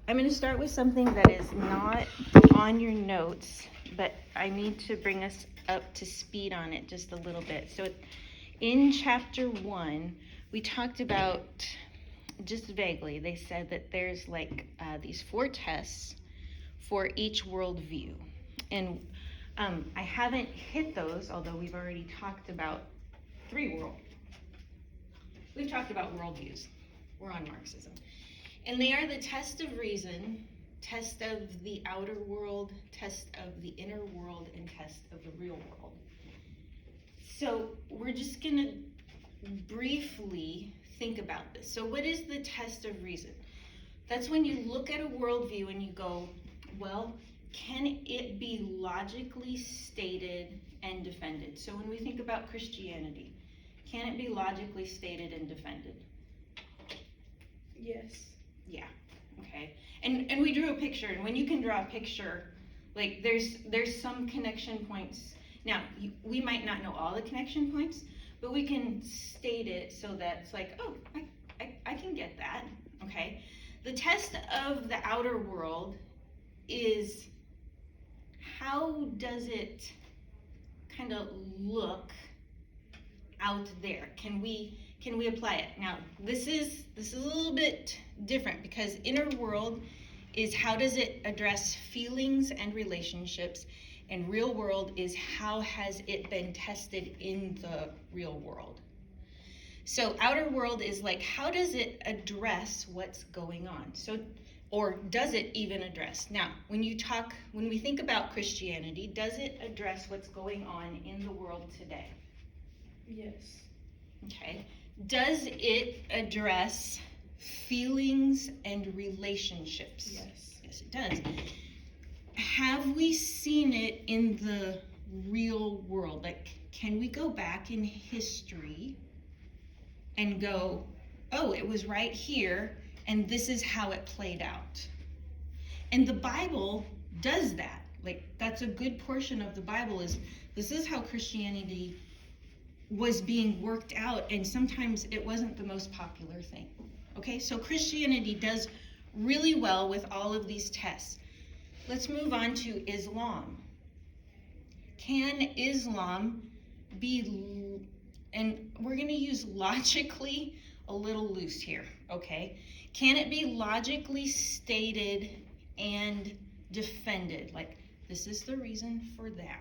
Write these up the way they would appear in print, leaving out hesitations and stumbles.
I'm going to start with something that is not on your notes, but I need to bring us up to speed on it just a little bit. So in chapter 1, we talked about, just vaguely, they said that there's like these 4 tests for each worldview. And I haven't hit those, although we've already talked about 3 world. We've talked about worldviews. We're on Marxism. And they are the test of reason, test of the outer world, test of the inner world, and test of the real world. So we're just going to briefly think about this. So what is the test of reason? That's when you look at a worldview and you go, well, can it be logically stated and defended? So when we think about Christianity, can it be logically stated and defended? Yes. Yeah, okay. And we drew a picture, and when you can draw a picture, like there's some connection points. Now, we might not know all the connection points, but we can state it so that it's like, oh, I can get that, okay? The test of the outer world is, how does it kind of look out there? Can we apply it? Now, this is a little bit different, because inner world is how does it address feelings and relationships, and real world is how has it been tested in the real world. So outer world is like, how does it address what's going on? So, or does it even address? Now, when we think about Christianity, does it address what's going on in the world today? Yes. Okay. Does it address feelings and relationships? Yes. Yes, it does. Have we seen it in the real world? Like, can we go back in history and go, oh, it was right here, and this is how it played out? And the Bible does that. Like, that's a good portion of the Bible is, this is how Christianity was being worked out, and sometimes it wasn't the most popular thing. Okay, so Christianity does really well with all of these tests. Let's move on to Islam. Can Islam be, and we're going to use logically a little loose here, okay? Can it be logically stated and defended? Like, this is the reason for that.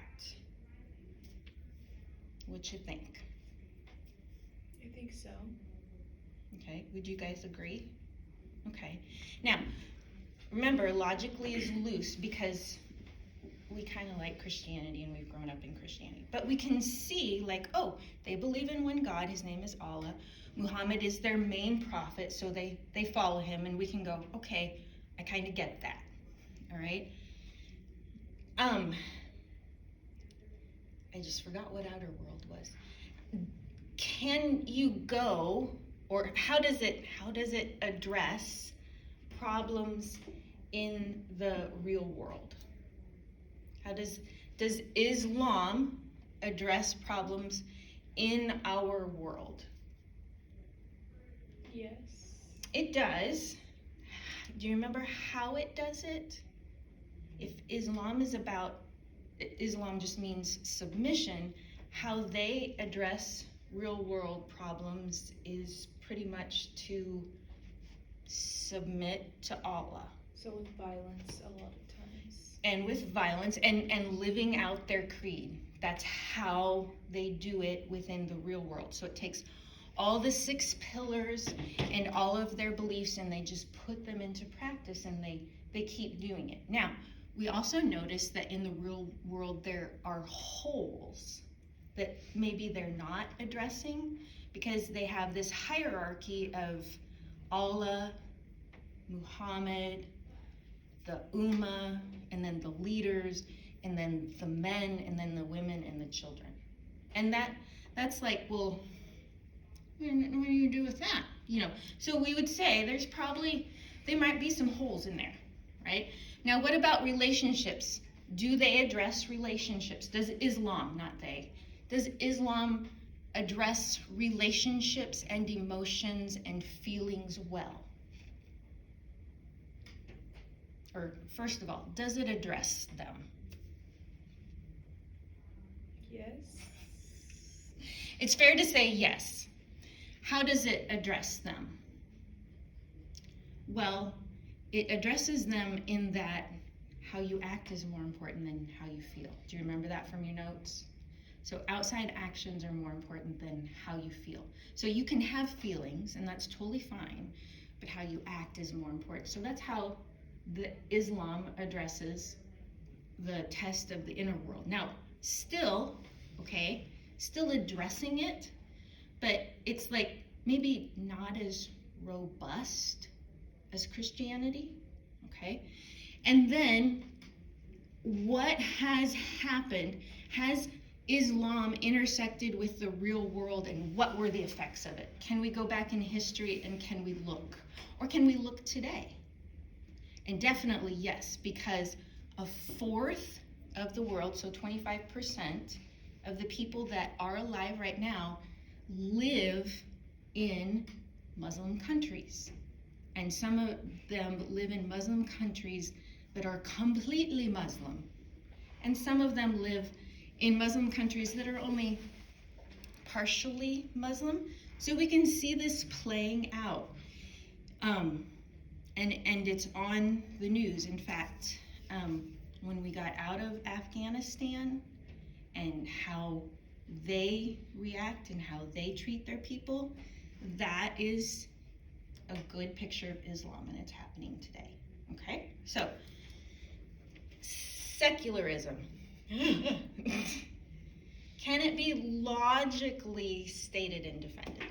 What you think? I think so. Okay, would you guys agree? Okay. Now, remember, logically is loose because we kind of like Christianity and we've grown up in Christianity. But we can see, like, oh, they believe in one God, his name is Allah. Muhammad is their main prophet, so they follow him, and we can go, okay, I kind of get that. All right? I just forgot what outer world was. Can you go, or how does it address problems in the real world? How does Islam address problems in our world? Yes. It does. Do you remember how it does it? If Islam just means submission, how they address real world problems is pretty much to submit to Allah. So with violence a lot of times. And with violence and living out their creed. That's how they do it within the real world. So it takes all the 6 pillars and all of their beliefs, and they just put them into practice, and they keep doing it. Now, we also notice that in the real world there are holes that maybe they're not addressing, because they have this hierarchy of Allah, Muhammad, the Ummah, and then the leaders, and then the men, and then the women, and the children. And that's like, well, what do you do with that? So we would say there might be some holes in there, right? Now, what about relationships? Do they address relationships? Does Islam, not they, does Islam address relationships and emotions and feelings well? or first of all, does it address them? Yes. It's fair to say yes. How does it address them? Well, it addresses them in that how you act is more important than how you feel. Do you remember that from your notes? So outside actions are more important than how you feel. So you can have feelings, and that's totally fine, but how you act is more important. So that's how the Islam addresses the test of the inner world. Now, still addressing it, but it's like maybe not as robust as Christianity, okay? And then what has happened? Has Islam intersected with the real world, and what were the effects of it? Can we go back in history and can we look? Or can we look today? And definitely yes, because a fourth of the world, so 25% of the people that are alive right now live in Muslim countries. And some of them live in Muslim countries that are completely Muslim. And some of them live in Muslim countries that are only partially Muslim. So we can see this playing out. And it's on the news. In fact, when we got out of Afghanistan and how they react and how they treat their people, that is a good picture of Islam, and it's happening today. Okay? So, secularism. Can it be logically stated and defended?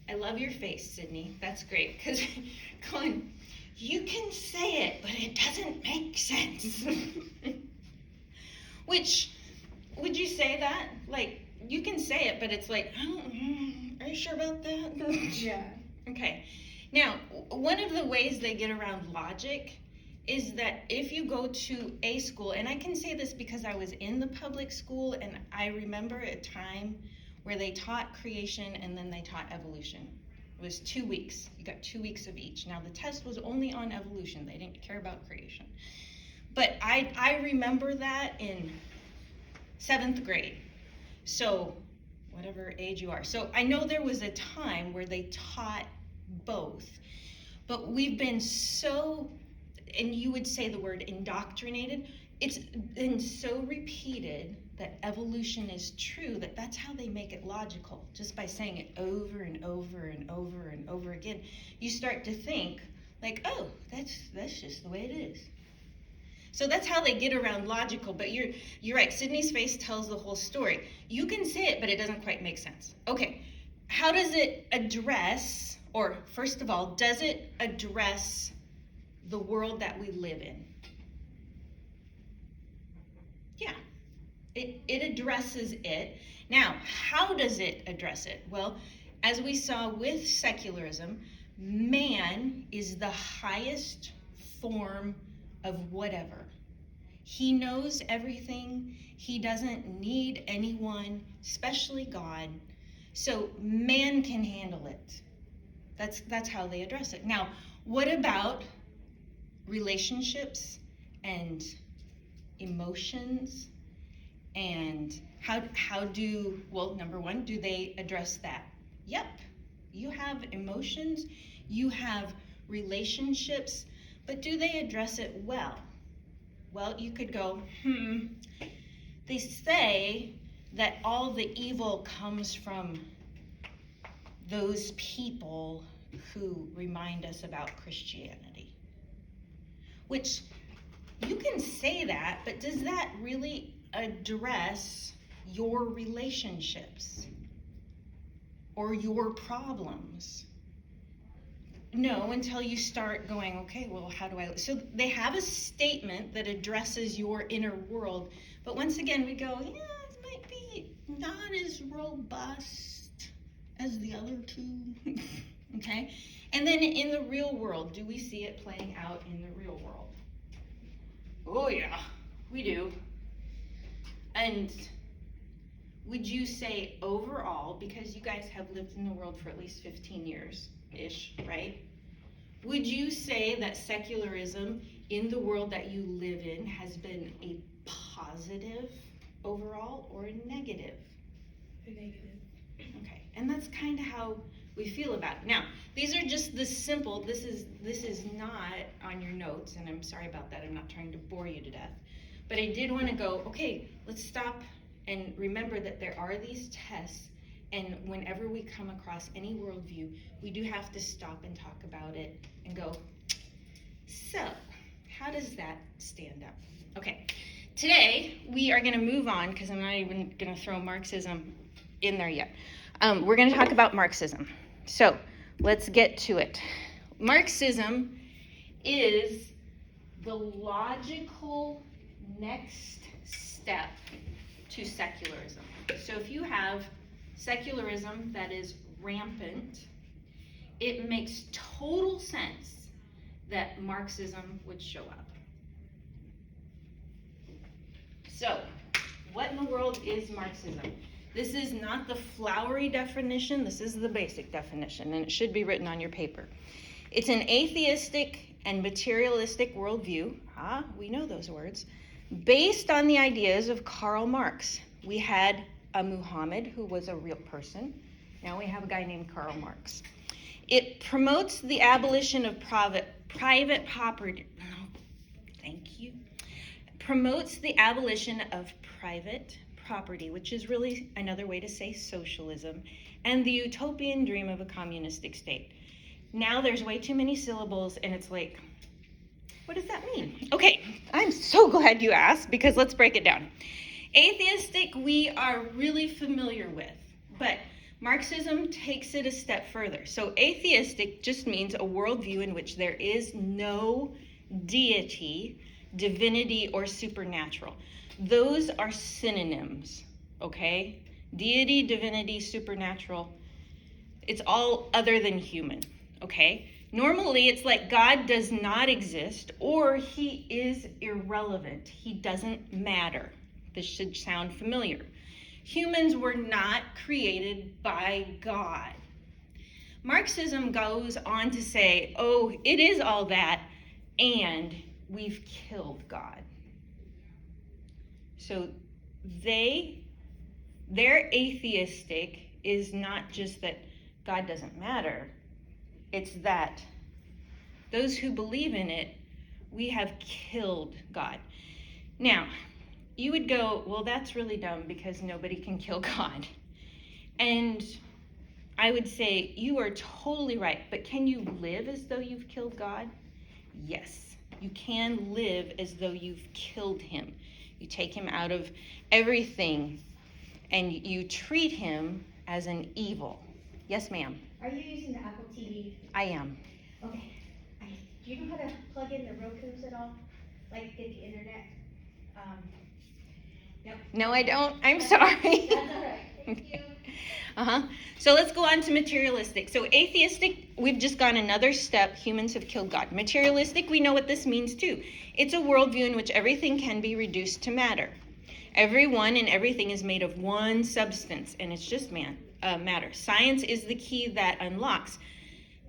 I love your face, Sydney. That's great, because going, you can say it, but it doesn't make sense. Which, would you say that? Like, you can say it, but it's like, are you sure about that? Yeah. Okay. Now, one of the ways they get around logic is that if you go to a school, and I can say this because I was in the public school, and I remember a time where they taught creation and then they taught evolution. It was 2 weeks. You got 2 weeks of each. Now, the test was only on evolution. They didn't care about creation. But I remember that in 7th grade. So, whatever age you are. So, I know there was a time where they taught both. But we've been so, and you would say the word indoctrinated, it's been so repeated that evolution is true that that's how they make it logical. Just by saying it over and over and over and over again, you start to think like, oh, that's just the way it is. So that's how they get around logical. But you're right. Sydney's face tells the whole story. You can say it, but it doesn't quite make sense. Okay, how does it address, or first of all, does it address the world that we live in? Yeah, it addresses it. Now, how does it address it? Well, as we saw with secularism, man is the highest form of whatever. He knows everything. He doesn't need anyone, especially God. So man can handle it. That's how they address it. Now, what about relationships and emotions, and how do, well, number one, do they address that? Yep, you have emotions, you have relationships, but do they address it well? Well, you could go, they say that all the evil comes from those people who remind us about Christianity. Which, you can say that, but does that really address your relationships or your problems? No, until you start going, okay, well, how do I... So they have a statement that addresses your inner world, but once again, we go, yeah, it might be not as robust as the other two, okay? And then in the real world, do we see it playing out in the real world? Oh yeah, we do. And would you say overall, because you guys have lived in the world for at least 15 years-ish, right? Would you say that secularism in the world that you live in has been a positive overall or a negative? A negative. Okay, and that's kind of how we feel about it. Now, these are just the simple, this is not on your notes, and I'm sorry about that, I'm not trying to bore you to death. But I did want to go, okay, let's stop and remember that there are these tests, and whenever we come across any worldview, we do have to stop and talk about it and go, so, how does that stand up? Okay, today we are going to move on, because I'm not even going to throw Marxism in there yet. We're going to talk about Marxism. So, let's get to it. Marxism is the logical next step to secularism. So if you have secularism that is rampant, it makes total sense that Marxism would show up. So, what in the world is Marxism? This is not the flowery definition, this is the basic definition, and it should be written on your paper. It's an atheistic and materialistic worldview, we know those words, based on the ideas of Karl Marx. We had a Muhammad who was a real person. Now we have a guy named Karl Marx. It promotes the abolition of private property. Thank you. Promotes the abolition of private property, which is really another way to say socialism, and the utopian dream of a communistic state. Now there's way too many syllables, and it's like, what does that mean? Okay, I'm so glad you asked, because let's break it down. Atheistic, we are really familiar with, but Marxism takes it a step further. So atheistic just means a worldview in which there is no deity, divinity, or supernatural. Those are synonyms, okay? Deity, divinity, supernatural, it's all other than human, okay? Normally, it's like God does not exist, or he is irrelevant. He doesn't matter. This should sound familiar. Humans were not created by God. Marxism goes on to say, oh, it is all that, and we've killed God. So their atheistic is not just that God doesn't matter, it's that those who believe in it, we have killed God. Now, you would go, well, that's really dumb because nobody can kill God. And I would say, you are totally right, but can you live as though you've killed God? Yes, you can live as though you've killed him. You take him out of everything and you treat him as an evil. Yes, ma'am. Are you using the Apple TV? I am. Okay. Do you know how to plug in the Roku's at all? Like get the internet? No. No, I don't. I'm sorry. That's all right. Thank you. So let's go on to materialistic. So atheistic, we've just gone another step. Humans have killed God. Materialistic, we know what this means too. It's a worldview in which everything can be reduced to matter. Everyone and everything is made of one substance, and it's just matter. Science is the key that unlocks.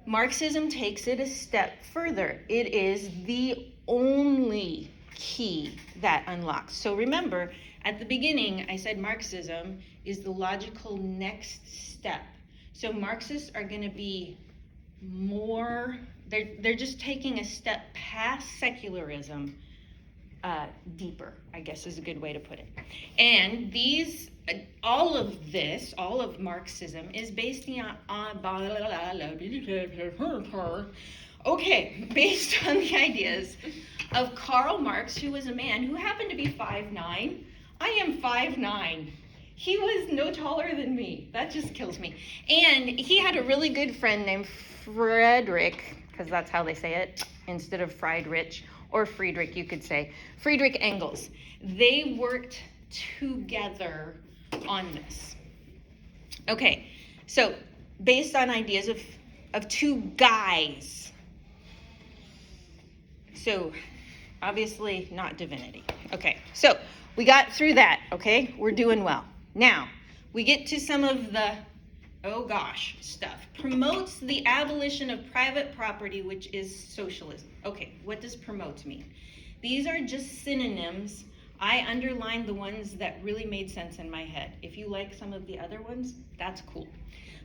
Marxism takes it a step further. It is the only key that unlocks. So remember, at the beginning, I said Marxism is the logical next step. So Marxists are going to be more, they're just taking a step past secularism, deeper, I guess is a good way to put it. And all of Marxism is based based on the ideas of Karl Marx, who was a man who happened to be 5'9". I am 5'9". He was no taller than me. That just kills me. And he had a really good friend named Frederick, because that's how they say it, instead of Friedrich, or Friedrich, you could say. Friedrich Engels. They worked together on this. Okay, so based on ideas of two guys. So obviously not divinity. Okay, so we got through that, okay? We're doing well. Now, we get to some of the, oh gosh, stuff. Promotes the abolition of private property, which is socialism. Okay, what does promote mean? These are just synonyms. I underlined the ones that really made sense in my head. If you like some of the other ones, that's cool.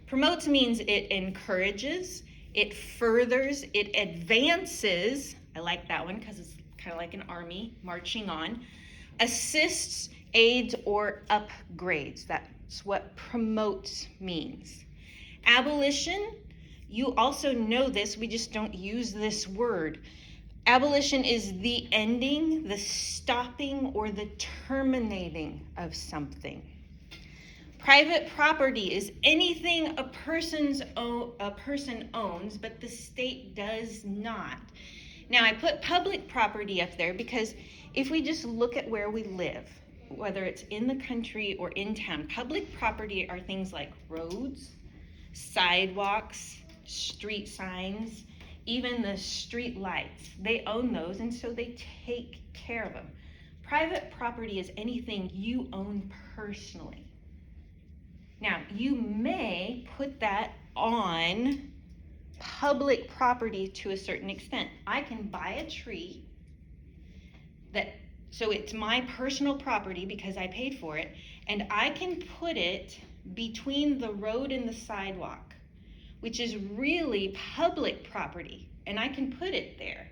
Promotes means it encourages, it furthers, it advances. I like that one because it's kind of like an army marching on. Assists, aids, or upgrades. That's what promotes means. Abolition, you also know this, we just don't use this word. Abolition is the ending, the stopping, or the terminating of something. Private property is anything a person owns, but the state does not. Now, I put public property up there because if we just look at where we live, whether it's in the country or in town, public property are things like roads, sidewalks, street signs, even the street lights. They own those, and so they take care of them. Private property is anything you own personally. Now, you may put that on public property to a certain extent. I can buy a tree so it's my personal property because I paid for it, and I can put it between the road and the sidewalk, which is really public property, and I can put it there.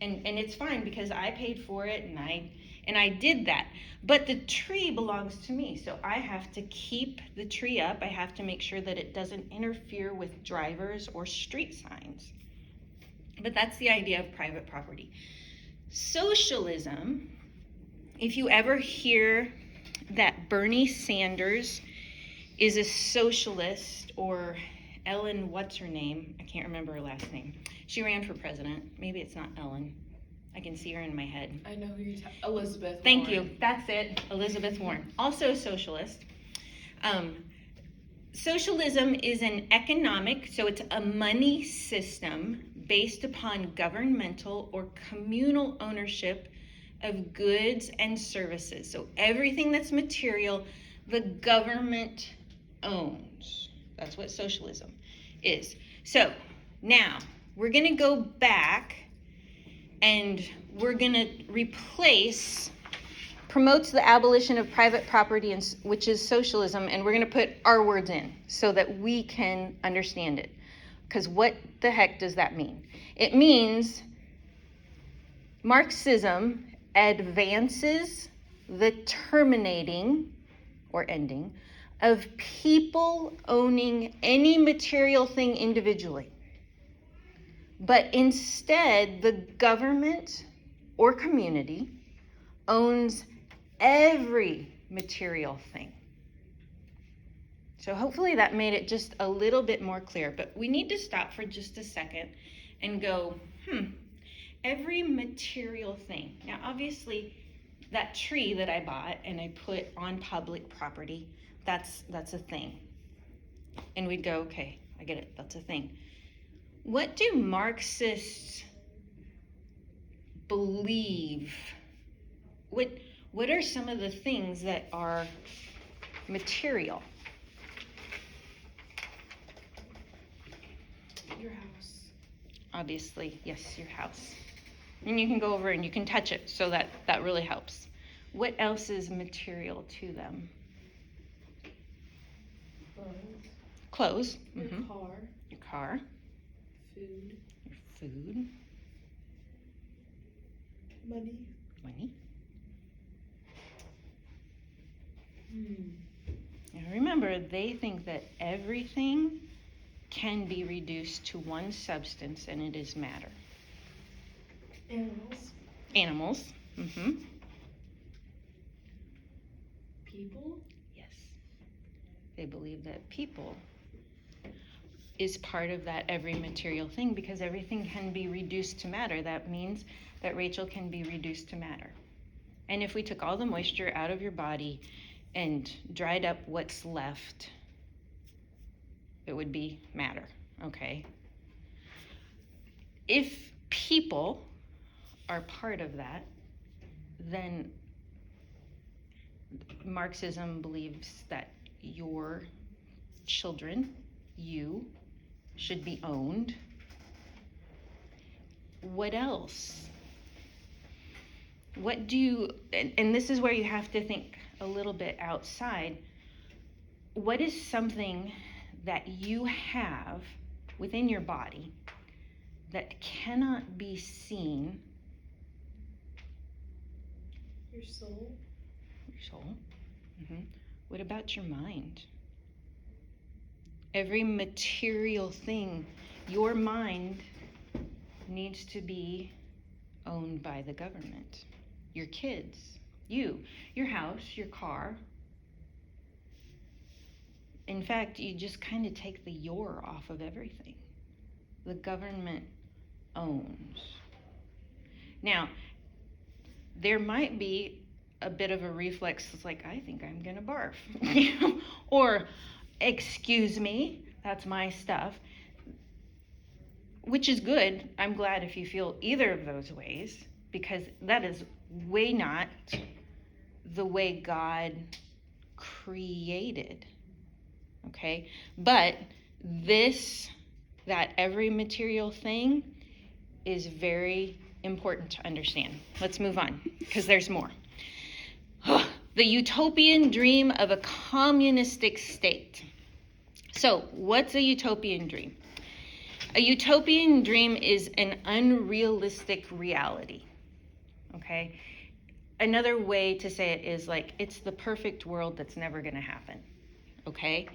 And it's fine because I paid for it and I did that. But the tree belongs to me, so I have to keep the tree up. I have to make sure that it doesn't interfere with drivers or street signs. But that's the idea of private property. Socialism, if you ever hear that Bernie Sanders is a socialist, or Ellen, what's her name? I can't remember her last name. She ran for president. Maybe it's not Ellen. I can see her in my head. I know who you're talking about. Elizabeth Thank Warren. you. That's it. Elizabeth Warren. Also a socialist. Socialism is an economic, so it's a money system based upon governmental or communal ownership of goods and services. So everything that's material, the government owns. That's what socialism is. So now we're going to go back and we're going to replace promotes the abolition of private property, which is socialism, and we're going to put our words in so that we can understand it. Because what the heck does that mean? It means Marxism advances the terminating or ending of people owning any material thing individually. But instead, the government or community owns every material thing. So hopefully that made it just a little bit more clear, but we need to stop for just a second and go, every material thing. Now obviously that tree that I bought and I put on public property, that's a thing. And we'd go, okay, I get it, that's a thing. What do Marxists believe? What are some of the things that are material? Your house. Obviously, yes, your house. And you can go over and you can touch it, so that really helps. What else is material to them? Clothes. Your car. Your car. Food. Your food. Money. Money. Now remember, they think that everything can be reduced to one substance, and it is matter. Animals. Animals. People. Yes. They believe that people is part of that every material thing because everything can be reduced to matter. That means that Rachel can be reduced to matter. And if we took all the moisture out of your body and dried up what's left, it would be matter, okay? If people are part of that, then Marxism believes that your children, you, should be owned. What else? What do you, and this is where you have to think a little bit outside. What is something that you have within your body that cannot be seen? Your soul. Your soul. What about your mind? Every material thing, your mind needs to be owned by the government. Your kids, you, your house, your car. In fact, you just kind of take the "your" off of everything. The government owns. Now, there might be a bit of a reflex. It's like, I think I'm gonna barf. Or, excuse me, that's my stuff. Which is good. I'm glad if you feel either of those ways, because that is way not the way God created. Okay? But that every material thing is very important to understand. Let's move on, because there's more. The utopian dream of a communistic state. So, what's a utopian dream? A utopian dream is an unrealistic reality. Okay? Another way to say it is like, it's the perfect world that's never going to happen. Okay?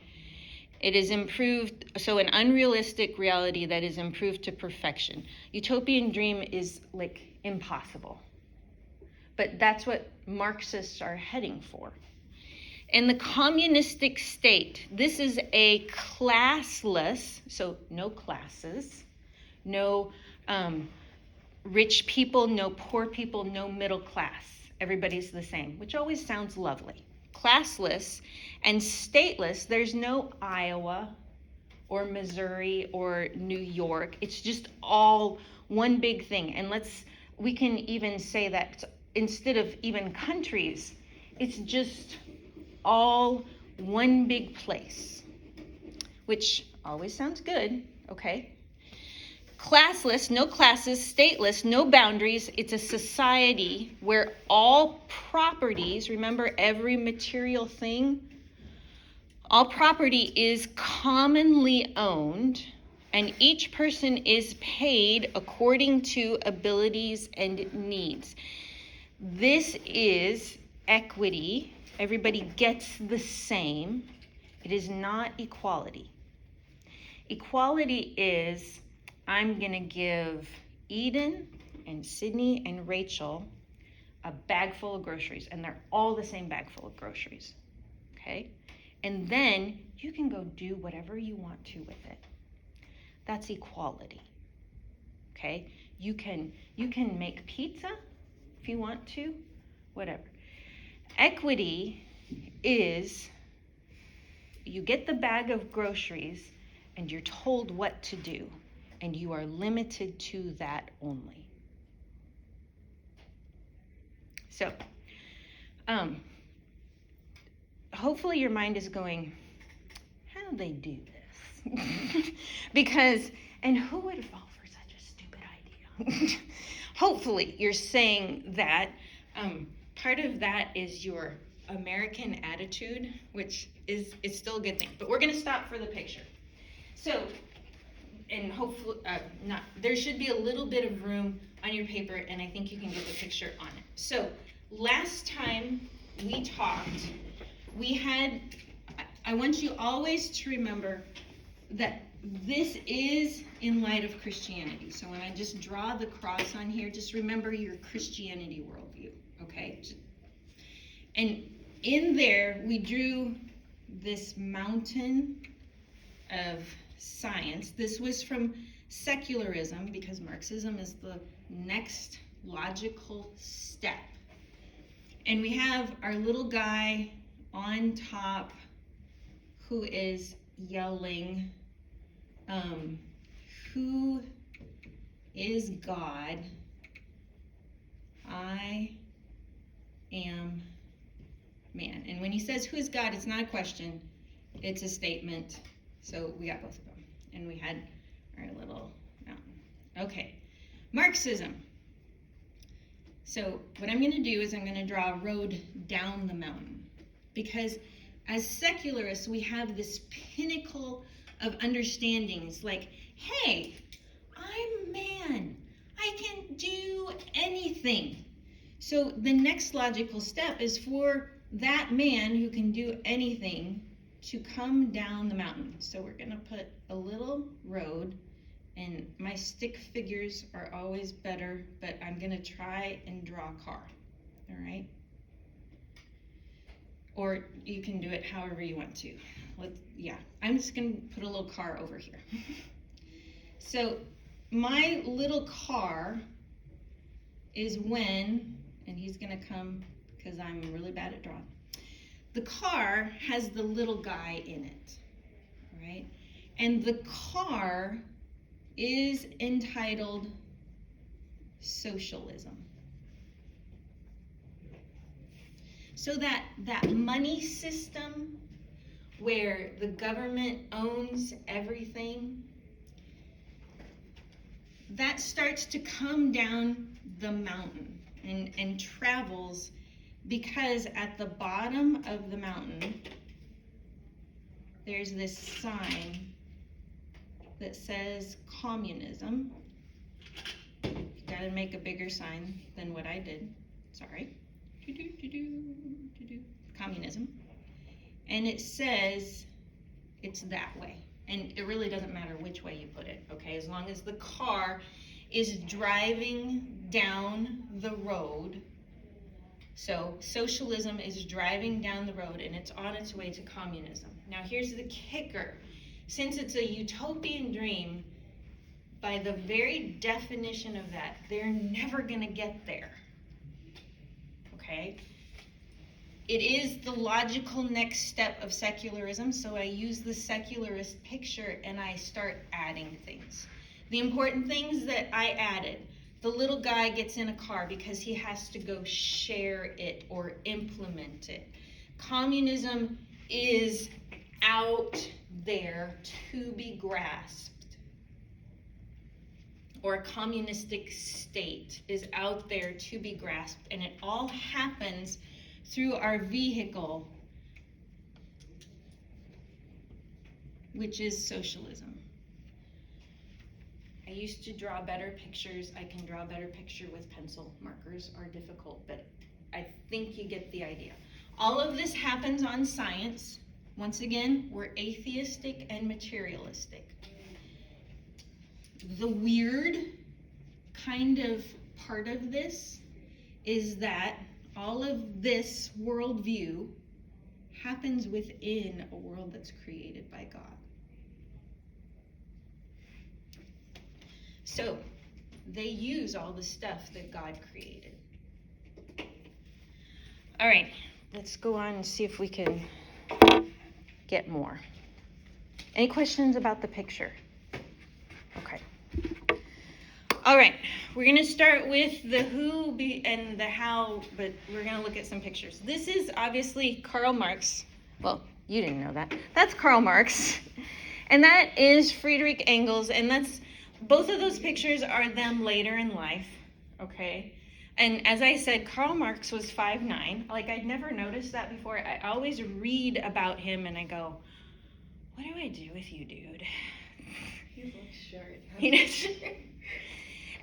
It is improved, so an unrealistic reality that is improved to perfection. Utopian dream is like impossible. But that's what Marxists are heading for. In the communistic state, this is a classless, so no classes, no rich people, no poor people, no middle class. Everybody's the same, which always sounds lovely. Classless and stateless. There's no Iowa or Missouri or New York. It's just all one big thing. And we can even say that instead of even countries, it's just all one big place, which always sounds good, okay? Classless, no classes, stateless, no boundaries. It's a society where all properties, remember every material thing, all property is commonly owned, and each person is paid according to abilities and needs. This is equity. Everybody gets the same. It is not equality. Equality is, I'm going to give Eden and Sydney and Rachel a bag full of groceries, and they're all the same bag full of groceries. Okay? And then you can go do whatever you want to with it. That's equality. Okay? You can make pizza if you want to, whatever. Equity is you get the bag of groceries and you're told what to do, and you are limited to that only. So, hopefully your mind is going, how do they do this? Because, and who would fall for such a stupid idea? Hopefully you're saying that part of that is your American attitude, which is still a good thing. But we're going to stop for the picture. So, and hopefully, there should be a little bit of room on your paper, and I think you can get the picture on it. So, last time we talked, I want you always to remember that this is in light of Christianity. So when I just draw the cross on here, just remember your Christianity worldview, okay? And in there, we drew this mountain of science. This was from secularism, because Marxism is the next logical step. And we have our little guy on top who is yelling, who is God? I am man. And when he says who is God, it's not a question. it's a statement. So we got both of them. And we had our little mountain. Okay, Marxism. So what I'm going to do is I'm going to draw a road down the mountain. Because as secularists, we have this pinnacle of understandings like, hey, I'm man. I can do anything. So the next logical step is for that man who can do anything to come down the mountain. So we're going to put a little road, and my stick figures are always better, but I'm going to try and draw a car. All right? Or you can do it however you want to. I'm just going to put a little car over here. So my little car is when, and he's going to come because I'm really bad at drawing. The car has the little guy in it, right? And the car is entitled socialism. So that money system where the government owns everything, that starts to come down the mountain and travels, because at the bottom of the mountain there's this sign that says communism. You gotta make a bigger sign than what I did. Sorry. Communism. And it says it's that way. And it really doesn't matter which way you put it, okay? As long as the car is driving down the road. So socialism is driving down the road and it's on its way to communism. Now here's the kicker. Since it's a utopian dream, by the very definition of that, they're never gonna get there. Okay? It is the logical next step of secularism, so I use the secularist picture and I start adding things. The important things that I added: the little guy gets in a car because he has to go share it or implement it. Communism is out there to be grasped. Or a communistic state is out there to be grasped, and it all happens through our vehicle, which is socialism. I used to draw better pictures. I can draw a better picture with pencil. Markers are difficult, but I think you get the idea. All of this happens on science. Once again, we're atheistic and materialistic. The weird kind of part of this is that all of this worldview happens within a world that's created by God. So they use all the stuff that God created. All right, let's go on and see if we can get more. Any questions about the picture? Okay. All right, we're going to start with the who and the how, but we're going to look at some pictures. This is obviously Karl Marx. Well, you didn't know that. That's Karl Marx. And that is Friedrich Engels, and that's both of those pictures are them later in life, okay? And as I said, Karl Marx was 5'9". Like, I'd never noticed that before. I always read about him and I go, what do I do with you, dude? You look short. He does.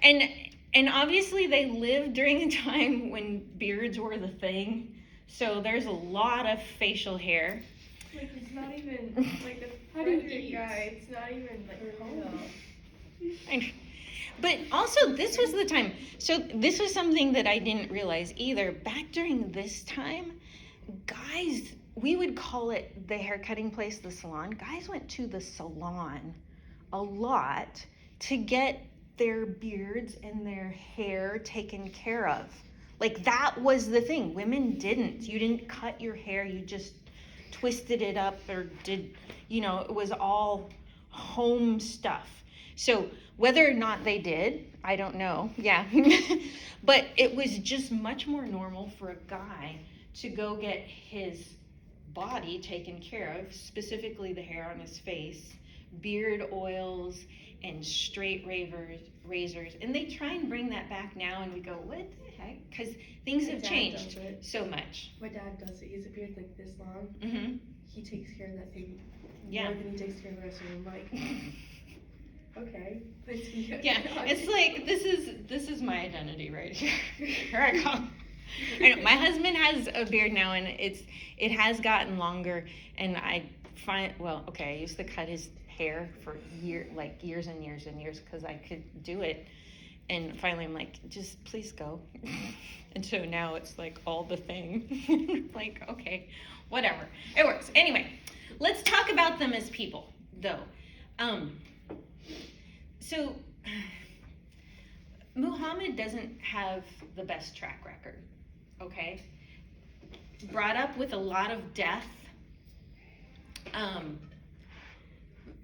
And obviously they lived during a time when beards were the thing. So there's a lot of facial hair. Like, it's not even, like, the Frederick guy, it's not even, like, home. But also, this was the time. So this was something that I didn't realize either. Back during this time, guys, we would call it the haircutting place, the salon. Guys went to the salon a lot to get their beards and their hair taken care of. Like, that was the thing. Women didn't. You didn't cut your hair. You just twisted it up or did, it was all home stuff. So whether or not they did, I don't know. Yeah. But it was just much more normal for a guy to go get his body taken care of, specifically the hair on his face, beard oils, and straight razors. And they try and bring that back now, and we go, what the heck? Because things have changed so much. My dad does it. He has a beard like this long. Mm-hmm. He takes care of that thing Yeah. more than he takes care of the rest of him. Like, okay. Yeah, it's like, this is my identity right here. Here I come. I know, my husband has a beard now, and it has gotten longer, and I find, well, okay, I used to cut his hair for years and years and years because I could do it, and finally I'm like, just please go. And so now it's like all the thing. Like, okay, whatever, it works. Anyway, let's talk about them as people, though. So Muhammad doesn't have the best track record, okay? Brought up with a lot of death,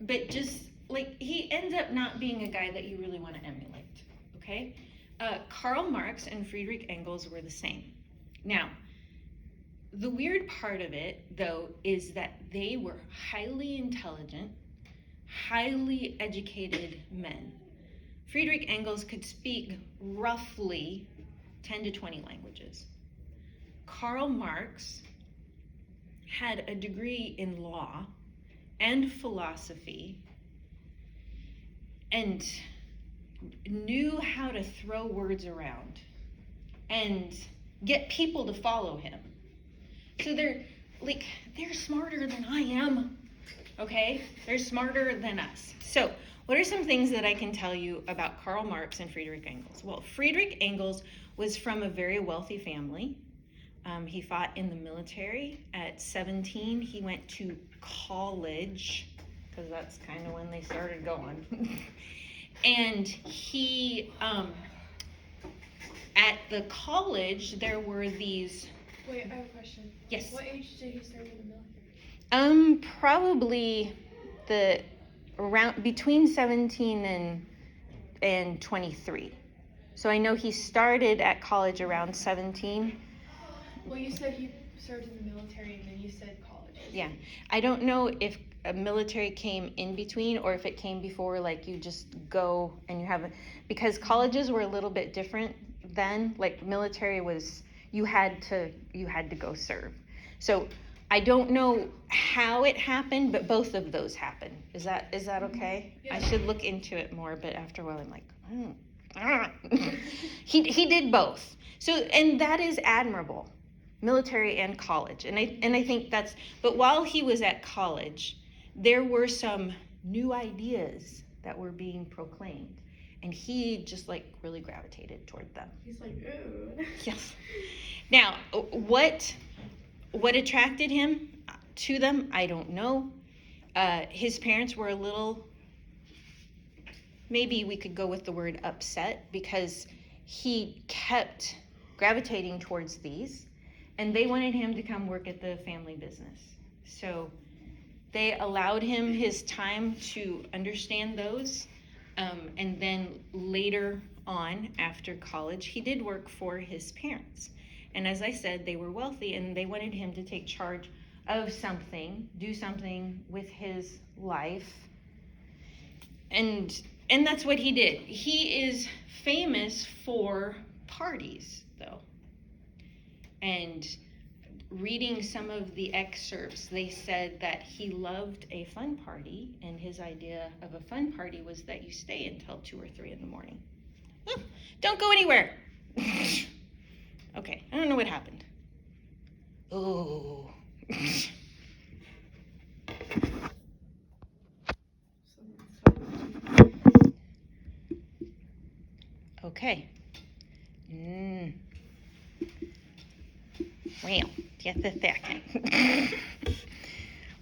but just like he ends up not being a guy that you really want to emulate, okay? Karl Marx and Friedrich Engels were the same. Now, the weird part of it, though, is that they were highly intelligent, highly educated men. Friedrich Engels could speak roughly 10 to 20 languages. Karl Marx had a degree in law and philosophy and knew how to throw words around and get people to follow him. So they're smarter than I am, okay? They're smarter than us. So what are some things that I can tell you about Karl Marx and Friedrich Engels? Well, Friedrich Engels was from a very wealthy family. He fought in the military. At 17, he went to college, because that's kind of when they started going. And he, at the college, there were these... Wait, I have a question. Yes. What age did he serve in the military? Probably around between 17 and 23. So I know he started at college around 17. Well, you said he served in the military, and then you said college. Yeah. I don't know if a military came in between or if it came before, like you just go and you have because colleges were a little bit different then. Like military was you had to go serve. So I don't know how it happened, but both of those happened. Is that okay? Yeah. I should look into it more, but after a while I'm like, he did both. So, and that is admirable, military and college. And I think but while he was at college, there were some new ideas that were being proclaimed, and he just like really gravitated toward them. He's like, ooh. Yes. Now, what attracted him to them, I don't know. His parents were a little, maybe we could go with the word upset, because he kept gravitating towards these, and they wanted him to come work at the family business. So they allowed him his time to understand those, and then later on, after college, he did work for his parents. And as I said, they were wealthy, and they wanted him to take charge of something, do something with his life. And that's what he did. He is famous for parties, though. And reading some of the excerpts, they said that he loved a fun party, and his idea of a fun party was that you stay until 2 or 3 in the morning. Don't go anywhere. Okay, I don't know what happened. Oh. Okay. Well, just a second.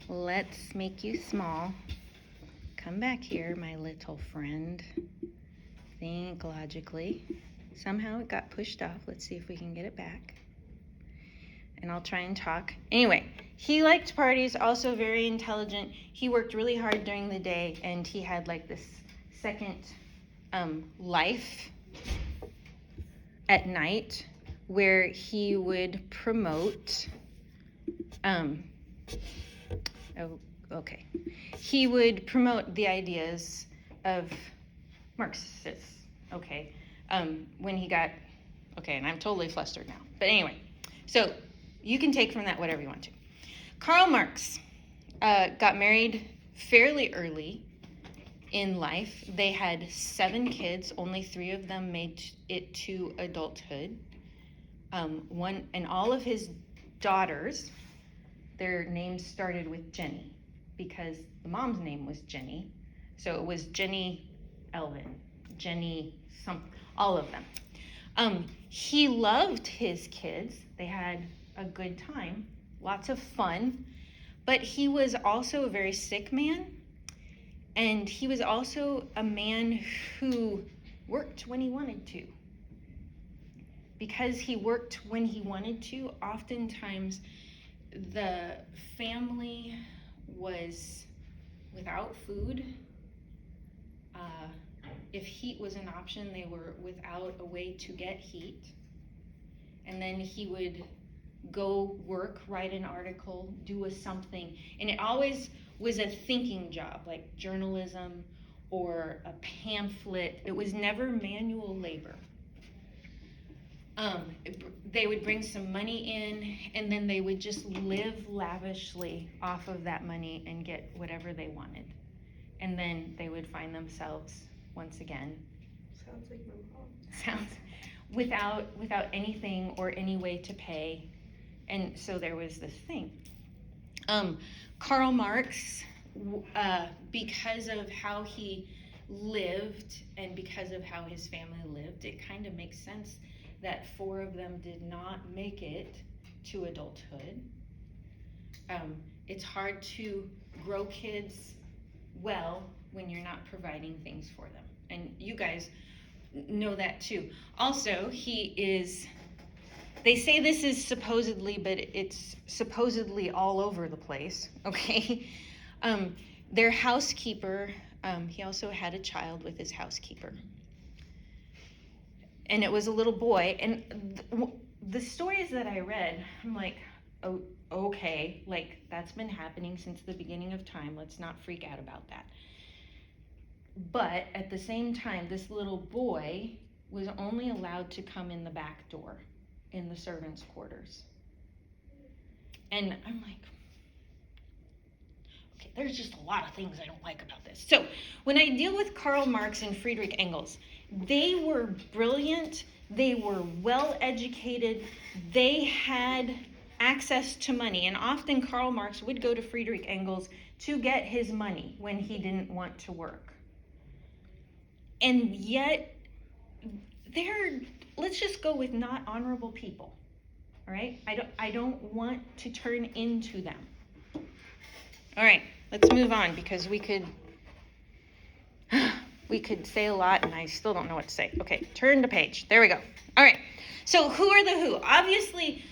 Let's make you small. Come back here, my little friend. Think logically. Somehow it got pushed off. Let's see if we can get it back. And I'll try and talk. Anyway, he liked parties, also very intelligent. He worked really hard during the day, and he had like this second life at night where he would promote Oh, okay. He would promote the ideas of Marxists, okay, when he got, okay, and I'm totally flustered now. But anyway, so you can take from that whatever you want to. Karl Marx got married fairly early in life. They had 7 kids. Only 3 of them made it to adulthood. And all of his daughters, their names started with Jenny because the mom's name was Jenny. So it was Jenny Elvin, Jenny all of them. He loved his kids. They had a good time, lots of fun, but he was also a very sick man, and he was also a man who worked when he wanted to. Because he worked when he wanted to, oftentimes the family was without food. If heat was an option, they were without a way to get heat. And then he would go work, write an article, do something. And it always was a thinking job, like journalism or a pamphlet. It was never manual labor. They would bring some money in, and then they would just live lavishly off of that money and get whatever they wanted. And then they would find themselves once again. Sounds like my mom. Sounds without anything or any way to pay. And so there was this thing. Karl Marx, because of how he lived and because of how his family lived, it kind of makes sense that 4 of them did not make it to adulthood. It's hard to grow kids well when you're not providing things for them. And you guys know that too. Also, they say this is supposedly, but it's supposedly all over the place, okay? Their housekeeper, he also had a child with his housekeeper. And it was a little boy. And the stories that I read, I'm like, oh, okay, like that's been happening since the beginning of time. Let's not freak out about that. But at the same time, this little boy was only allowed to come in the back door in the servants' quarters. And I'm like, okay, there's just a lot of things I don't like about this. So when I deal with Karl Marx and Friedrich Engels, they were brilliant, they were well educated, they had access to money, and often Karl Marx would go to Friedrich Engels to get his money when he didn't want to work. And yet, let's just go with not honorable people, all right? I don't want to turn into them. All right, let's move on because we could say a lot and I still don't know what to say. Okay, turn the page. There we go. All right, so who are the who? Obviously,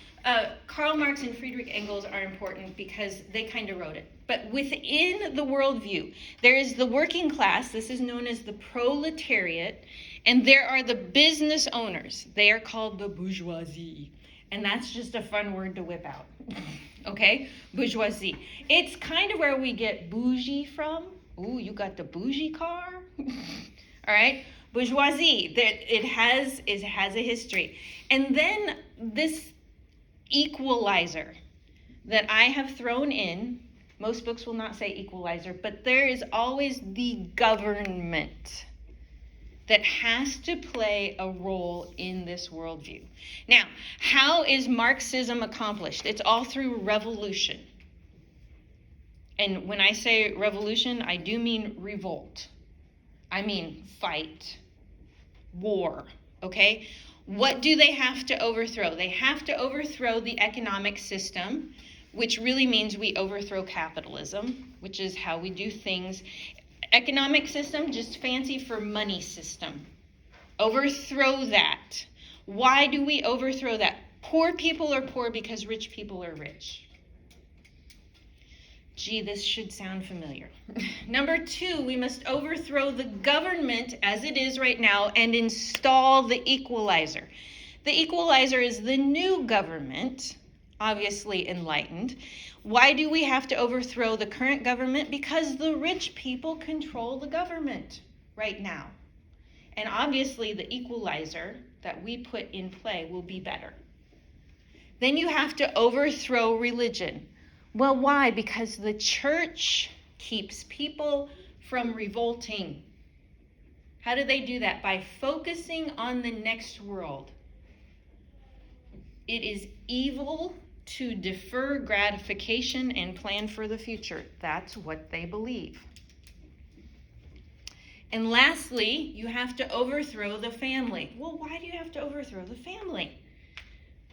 Karl Marx and Friedrich Engels are important because they kind of wrote it. But within the worldview, there is the working class. This is known as the proletariat. And there are the business owners. They are called the bourgeoisie. And that's just a fun word to whip out. Okay? Bourgeoisie. It's kind of where we get bougie from. Ooh, you got the bougie car? All right? Bourgeoisie. It has a history. And then this equalizer that I have thrown in, most books will not say equalizer, but there is always the government that has to play a role in this worldview. Now, how is Marxism accomplished? It's all through revolution. And when I say revolution, I do mean revolt. I mean fight, war, okay? What do they have to overthrow? They have to overthrow the economic system, which really means we overthrow capitalism, which is how we do things. Economic system, just fancy for money system. Overthrow that. Why do we overthrow that? Poor people are poor because rich people are rich. Gee, this should sound familiar. Number 2, we must overthrow the government as it is right now and install the equalizer. The equalizer is the new government obviously enlightened. Why do we have to overthrow the current government? Because the rich people control the government right now. And obviously the equalizer that we put in play will be better. Then you have to overthrow religion. Well, why? Because the church keeps people from revolting. How do they do that? By focusing on the next world. It is evil to defer gratification and plan for the future. That's what they believe. And lastly, you have to overthrow the family. Well, why do you have to overthrow the family?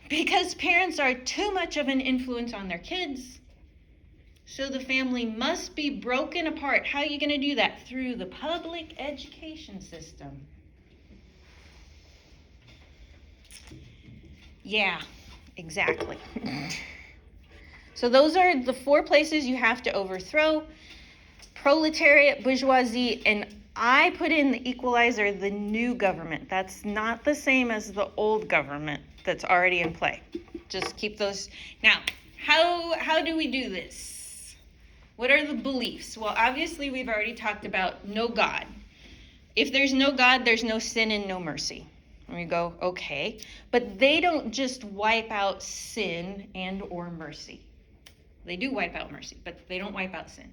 Because parents are too much of an influence on their kids. So the family must be broken apart. How are you going to do that? Through the public education system. Yeah, exactly. So those are the 4 places you have to overthrow: proletariat, bourgeoisie, and I put in the equalizer, the new government. That's not the same as the old government that's already in play. Just keep those. Now, how do we do this? What are the beliefs? Well, obviously we've already talked about no God. If there's no God, there's no sin and no mercy. And we go, okay. But they don't just wipe out sin and or mercy. They do wipe out mercy, but they don't wipe out sin.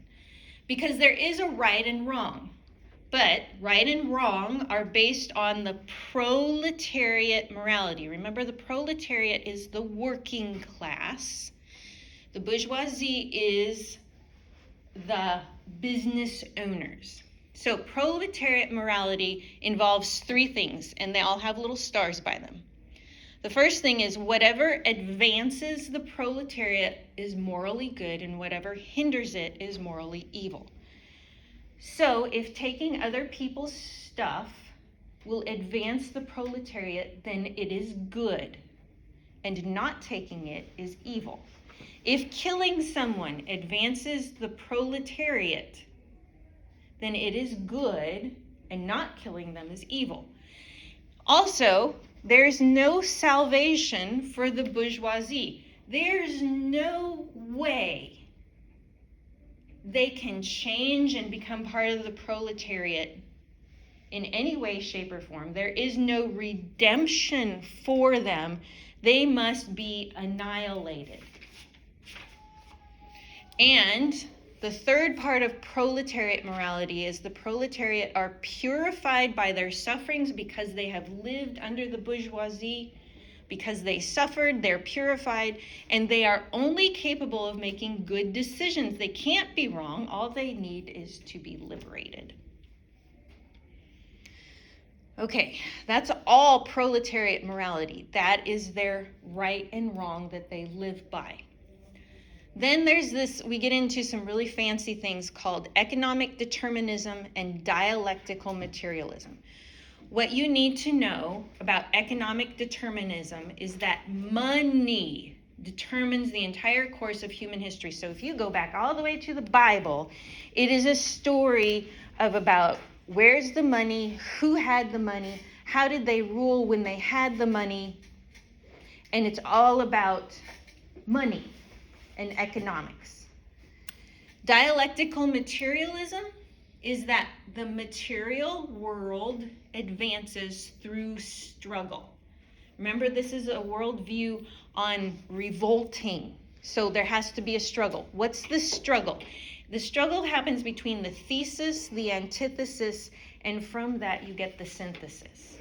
Because there is a right and wrong. But right and wrong are based on the proletariat morality. Remember, the proletariat is the working class. The bourgeoisie is the business owners. So proletariat morality involves 3 things, and they all have little stars by them. The first thing is whatever advances the proletariat is morally good, and whatever hinders it is morally evil. So if taking other people's stuff will advance the proletariat, then it is good, and not taking it is evil. If killing someone advances the proletariat, then it is good, and not killing them is evil. Also, there's no salvation for the bourgeoisie. There's no way they can change and become part of the proletariat in any way, shape, or form. There is no redemption for them. They must be annihilated. And the third part of proletariat morality is the proletariat are purified by their sufferings because they have lived under the bourgeoisie. Because they suffered, they're purified, and they are only capable of making good decisions. They can't be wrong. All they need is to be liberated. Okay, that's all proletariat morality. That is their right and wrong that they live by. Then there's this, we get into some really fancy things called economic determinism and dialectical materialism. What you need to know about economic determinism is that money determines the entire course of human history. So if you go back all the way to the Bible, it is a story of about where's the money, who had the money, how did they rule when they had the money, and it's all about money and economics. Dialectical materialism is that the material world advances through struggle. Remember, this is a worldview on revolting. So there has to be a struggle. What's the struggle? The struggle happens between the thesis, the antithesis, and from that you get the synthesis.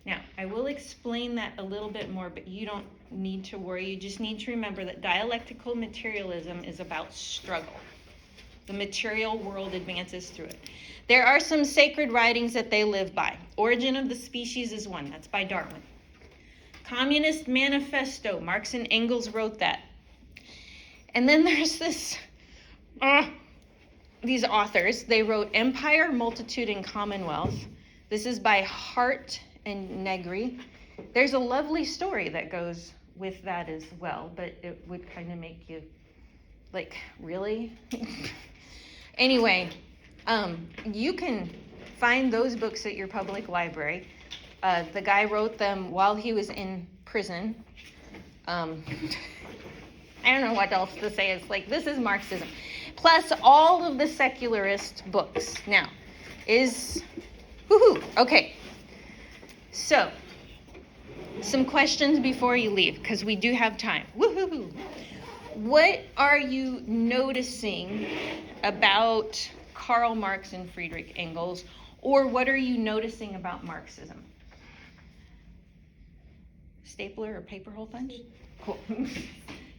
Now, I will explain that a little bit more, but you don't need to worry. You just need to remember that dialectical materialism is about struggle. The material world advances through it. There are some sacred writings that they live by. Origin of the Species is one. That's by Darwin. Communist Manifesto. Marx and Engels wrote that. And then there's these authors. They wrote Empire, Multitude, and Commonwealth. This is by Hart and Negri. There's a lovely story that goes with that as well, but it would kind of make you like, really? Anyway, you can find those books at your public library. The guy wrote them while he was in prison. I don't know what else to say. It's like, this is Marxism. Plus all of the secularist books. Now, woohoo, okay. So, some questions before you leave, because we do have time. Woohoo! What are you noticing about Karl Marx and Friedrich Engels, or what are you noticing about Marxism? Stapler or paper hole punch? Cool.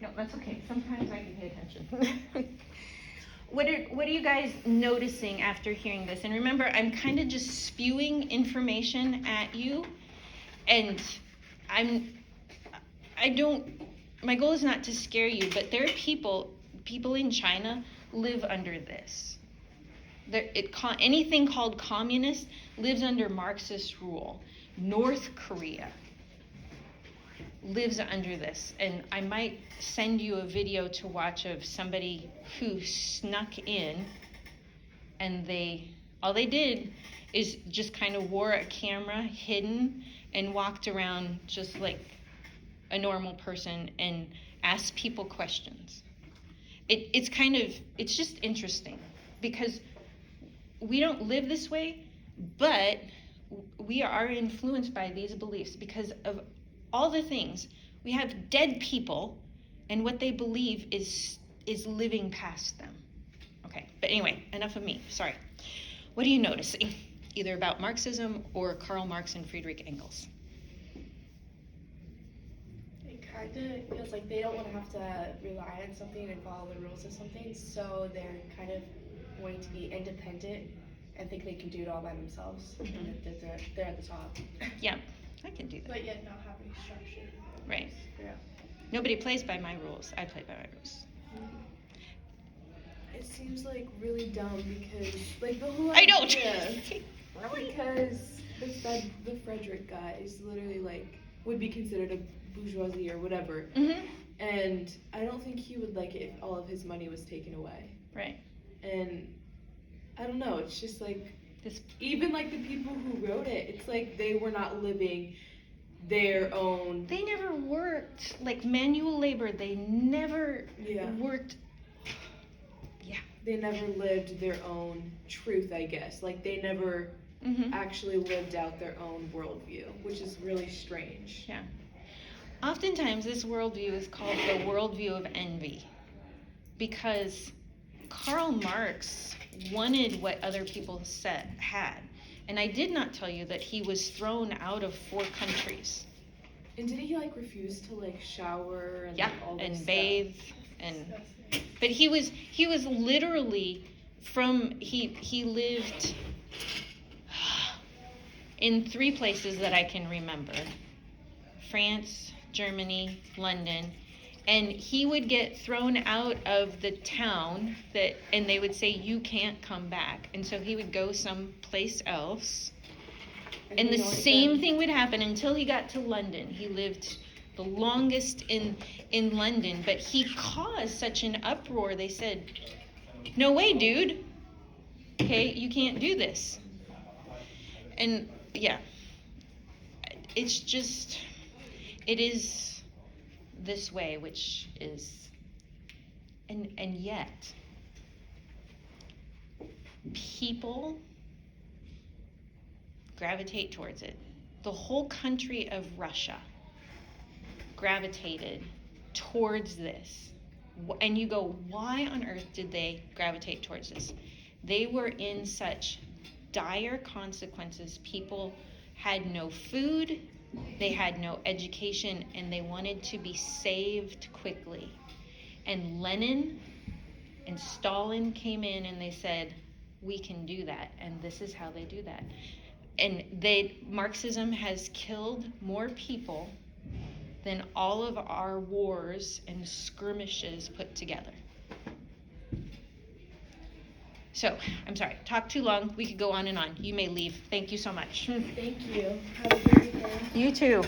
No, that's okay. Sometimes I can pay attention. What are you guys noticing after hearing this? And remember, I'm kind of just spewing information at you, and my goal is not to scare you, but there are people in China live under this. Anything called communist lives under Marxist rule. North Korea lives under this, and I might send you a video to watch of somebody who snuck in, and all they did is just kind of wore a camera hidden and walked around just like a normal person and asked people questions. It's just interesting because we don't live this way, but we are influenced by these beliefs because of all the things. We have dead people, and what they believe is living past them. Okay, but anyway, enough of me. Sorry. What are you noticing, either about Marxism or Karl Marx and Friedrich Engels? It kind of feels like they don't want to have to rely on something and follow the rules of something, so they're kind of wanting to be independent and think they can do it all by themselves. Mm-hmm. And they're at the top. Yeah, I can do that. But yet not having structure. Right. Yeah. Nobody plays by my rules. I play by my rules. It seems like really dumb because, like, the whole I don't. idea, because the Frederick guy is literally like would be considered a bourgeoisie or whatever, Mm-hmm. and I don't think he would like it if all of his money was taken away. Right. And I don't know. It's just like This. even like the people who wrote it, it's like they were not living their own. They never worked like manual labor. They never worked. Yeah. They never lived their own truth, I guess. Like they never Mm-hmm. actually lived out their own worldview, which is really strange. Yeah. Oftentimes, this worldview is called the worldview of envy because Karl Marx wanted what other people had. And I did not tell you that he was thrown out of 4 countries. And didn't he like refuse to like shower and Yeah, like, all this and stuff? bathe but he was literally he lived in 3 places that I can remember. France, Germany, London. And he would get thrown out of the town and they would say, you can't come back. And so he would go someplace else. And the same thing would happen until he got to London. He lived the longest in London, but he caused such an uproar. They said, no way, dude. Okay, you can't do this. And yeah, it is this way, which is, and yet, people gravitate towards it. The whole country of Russia gravitated towards this. And you go, why on earth did they gravitate towards this? They were in such dire consequences. People had no food, they had no education, and they wanted to be saved quickly. And Lenin and Stalin came in and they said, we can do that, and this is how they do that. And Marxism has killed more people than all of our wars and skirmishes put together. So, I'm sorry, talk too long. We could go on and on. You may leave. Thank you so much. Thank you. Have a great day. You too.